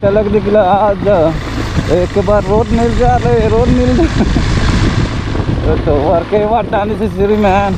अलग दिखला आज एक बार रोड मिल जा रहे रोड मिल तो वर्क वाटाने से सिरी man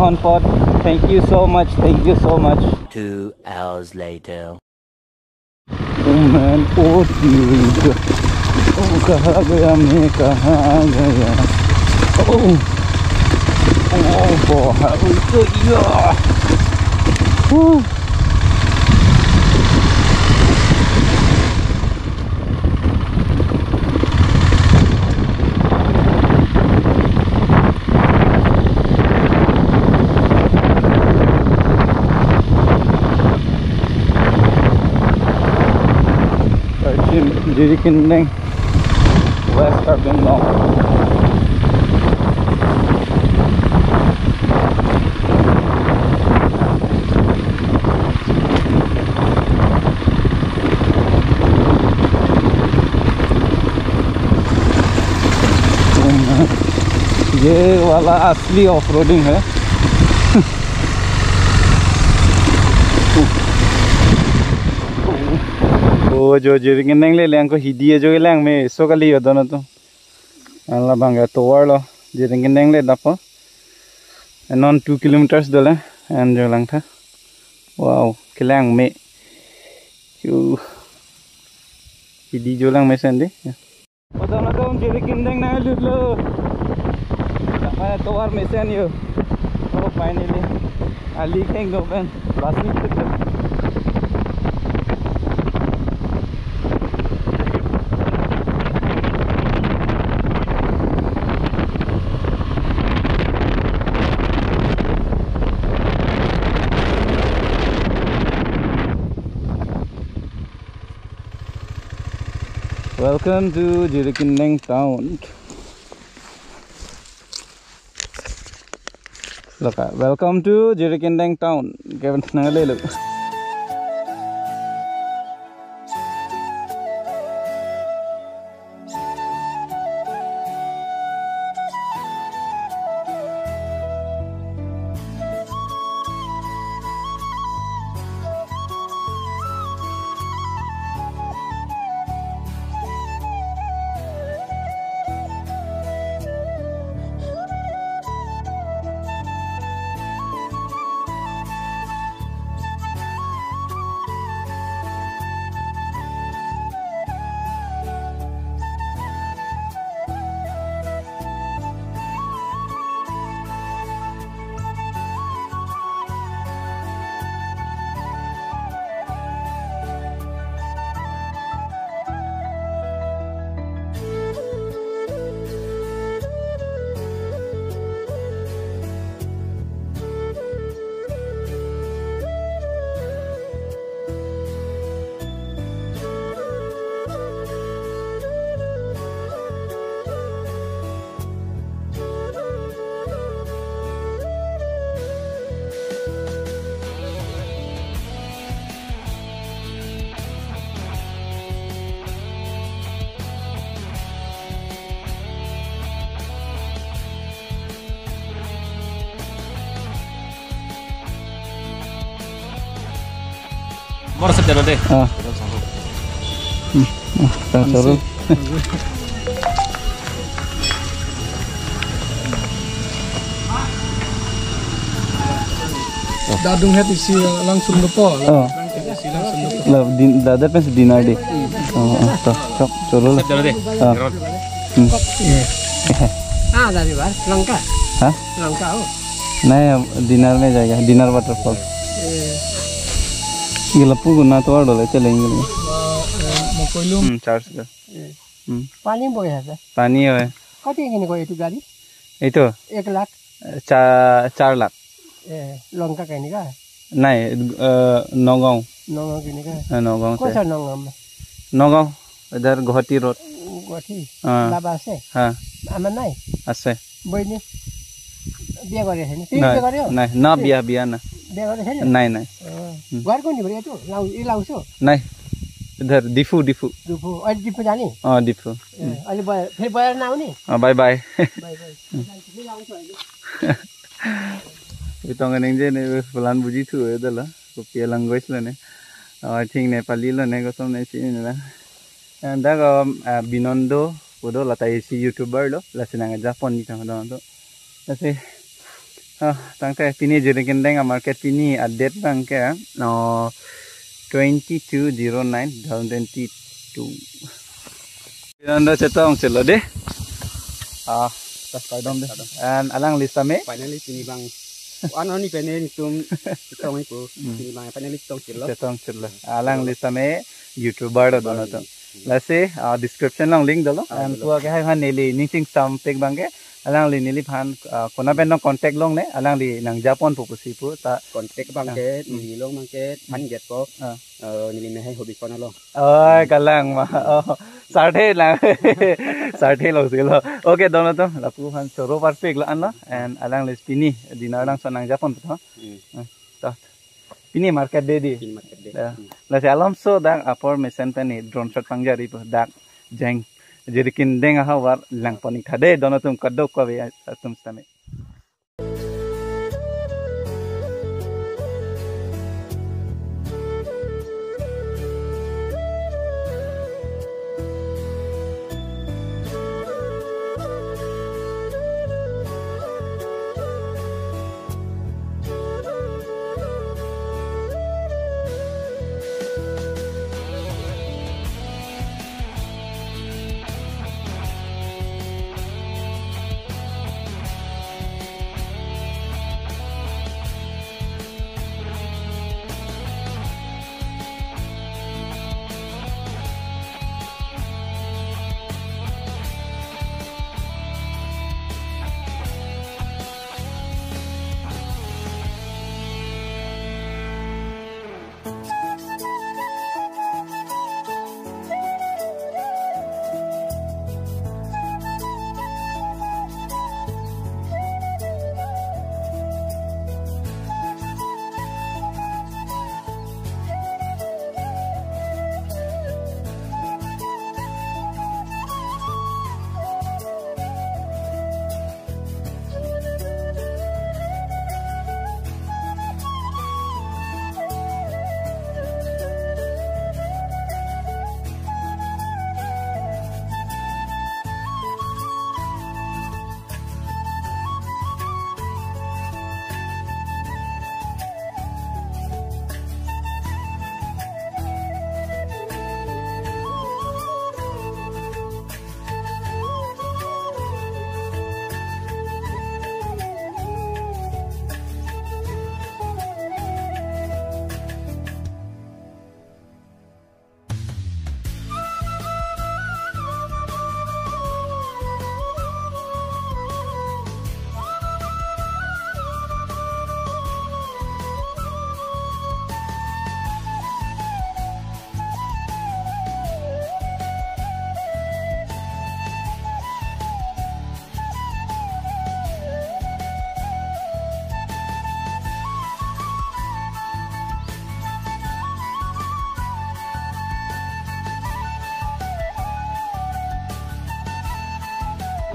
on pod. Thank you so much. Thank you so much. 2 hours later. Oh man, oh dude. Oh कहाँ गया मैं कहाँ गया? Oh, oh बहुत यार. Jirikindeng, West Hengno. ये वाला असली ऑफ रोडिंग है. वो जो जिरिकिंदेंग ले लेंग को हिदी है जो लेंग में सो का लियो दोनों तो अल्लाह बांगा तोवार लो जिरिकिंदेंग ले दापो नॉन 2 किलोमीटर्स दोले एंड जो लंग था वाओ किलेंग में क्यों हिदी जो लंग में सेंडी वो दोनों तो जिरिकिंदेंग ना लूट लो मैं तोवार में सेंड यो ओ फाइनली अली हेंगनो पेन plastic Welcome to Jirikindeng town. Look, welcome to Jirikindeng town. Kevin nangale look. More set deh. Seru. Dadung hati si langsung depo. Lah, dadat pas dinar deh. Toh, cok, coba Set deh. Dari bar, Langka. Hah? Langka oh. नहीं डिनर में जाएगा dinner waterfall ये लप्पू गुना तो और डोले चलेंगे चार्ज का पानी बोया है पानी है कति किने को एटु गाडी ये तो 1 लाख 4 लाख लंका कहने का नहीं नौगांव किने का नौगांव कौन सा नौगांव में नौगांव इधर गुवाहाटी रोड गुवाहाटी हाँ बाबा আছে हाँ আমাৰ নাই আছে বইনি বিয়া কৰি আছে নি তুমি বিয়া কৰিও নাই না বিয়া না বিয়া কৰি আছে নাই নাই ঘৰ কোন দিব এইটো লাউছো নাই इधर डिफू डिफू और डिफू जानी डिफू अहिले फेरि बजार नआउने bye bye bye bye Itong aneng je ne pelan buji tu adalah kopi language lah ne. I think Nepali lah ne kosong ne sini lah. And dah Binondo udo lah tayi si YouTuber lo lah senang Japon ni tang dong tu. Tapi tangkai pini Jirikindeng market pini update tangkai no 2209/2022. Binondo Chethan celo deh. Tak dom deh. And alang lista me. Finally sini bang. Ano ni penen tum itong ipo sini bang finally Chethan celo. Alang lista me YouTuber lo dono tu. Lase description lang link dolo. And tu agak hai neli ningsing sampek bangke. Alang li nili pan kona pen no contact long ne. Alang li nang Japon pupusi pu ta contact bangke nili long bangke pan get po. Nili me hai hobi kono lo. Oh kalang ma. Sarthe lang. Sarthe lo silo. Okay dono tu. Lapu pan choro perfect lah anlo. And alang li pini dinalang so nang Japon tu. Ta pini market day di. Pini market day. Lase alam so dak apor mesen pani drone shot pangjari pu dak jeng Jirikindeng Havar Langme thade dono tum kaddo ko be tum same.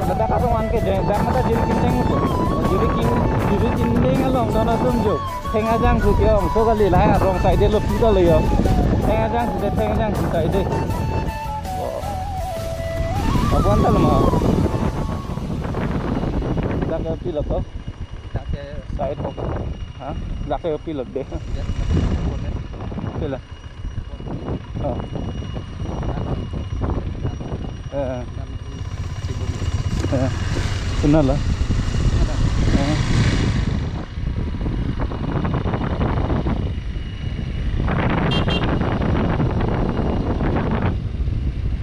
Letak aku angke jangan mata Jirikindeng along dono tumju tengajang ku kiong so kali lah rong side lo pita lo yo tengajang ku side apa antal mah dak pilot to dak side ho ha dak pilot deh pilot kenal lah.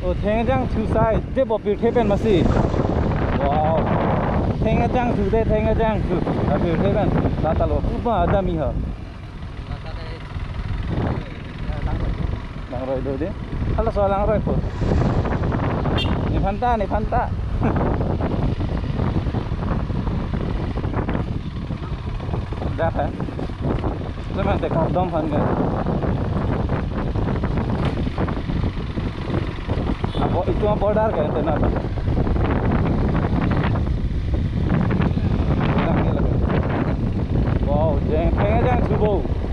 Oh, tengajang two side, dia bawa pilih pen masih. Wow, tengajang two, pilih pen. Tata lo, apa ada miha? Langroi do dia. Kalau soal langroi pun. Fanta nih Fanta. Dah kan? Cuma tekap dom fan kan? Apa itu apa border kan? Tenang. Wow, jangan pengen jangan subuh.